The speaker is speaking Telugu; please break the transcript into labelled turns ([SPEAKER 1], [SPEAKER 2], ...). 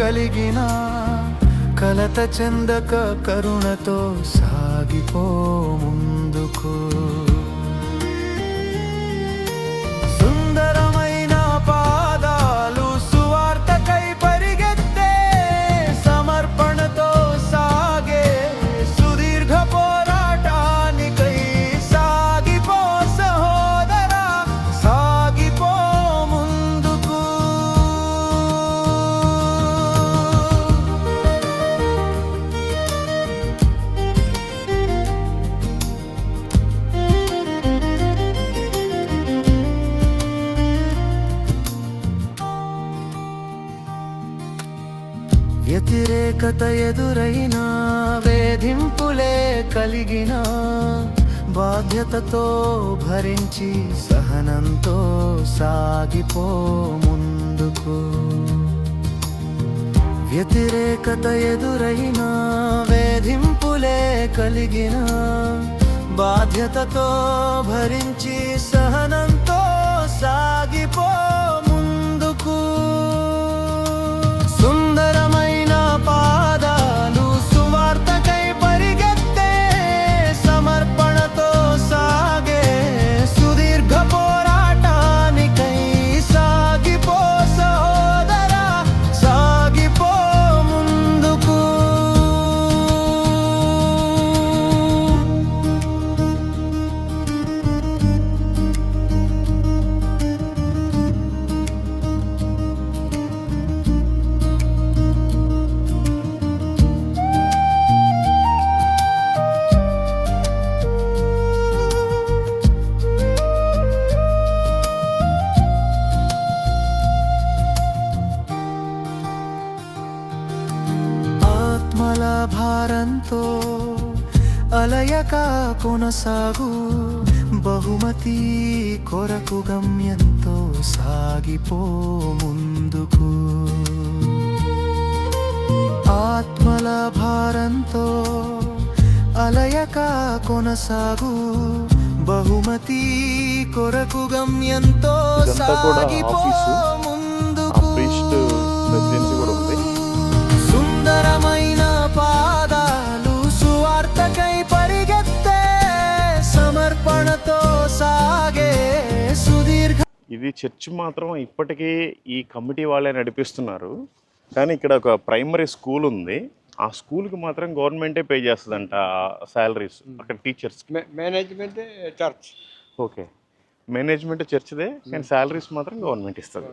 [SPEAKER 1] కలిగిన కలత చెందక కరుణతో సాగిపో ముందుకు. సుందరమైన పాదాలు సువార్తకై పరిగెత్తే సమర్పణతో సాగే సుదీర్ఘ పోరాటానికై సాగిపో సహోదరా, సాగిపో ముందుకు. వ్యతిరేకత ఎదురైనా వేధింపులే కలిగిన బాధ్యతతో భరించి సహనంతో సాగిపో ముందుకు. వ్యతిరేకత ఎదురైనా వేధింపులే కలిగిన బాధ్యతతో భరించి సహనంతో సాగిపో ముందుకు. సుందరమైన పాదాలు సువార్తకై పరిగెత్తే సమర్పణతో సాగే సుదీర్ఘ పోరాటానికై సాగిపో సహోదరా, సాగిపో ముందుకు. ఆత్మల భారంతో అలయక కొనసాగు బహుమతి కొరకు గమ్యంతో సాగిపో ముందుకు. ఆత్మల భారంతో అలయక కొనసాగు బహుమతి కొరకు గమ్యంతో సాగిపో ముందుకు. సుందరమైన పాదాలు సువార్తకై పరిగెత్తే సమర్పణతో సాగే సుదీర్ఘ.
[SPEAKER 2] ఇది చర్చ్ మాత్రం ఇప్పటికీ ఈ కమిటీ వాళ్ళే నడిపిస్తున్నారు, కానీ ఇక్కడ ఒక ప్రైమరీ స్కూల్ ఉంది. ఆ స్కూల్కి మాత్రం గవర్నమెంటే పే చేస్తుందంట శాలరీస్ అక్కడ teachers.
[SPEAKER 3] Management church.
[SPEAKER 2] Okay, management చర్చ్దే కానీ శాలరీస్ మాత్రం గవర్నమెంట్ ఇస్తుంది.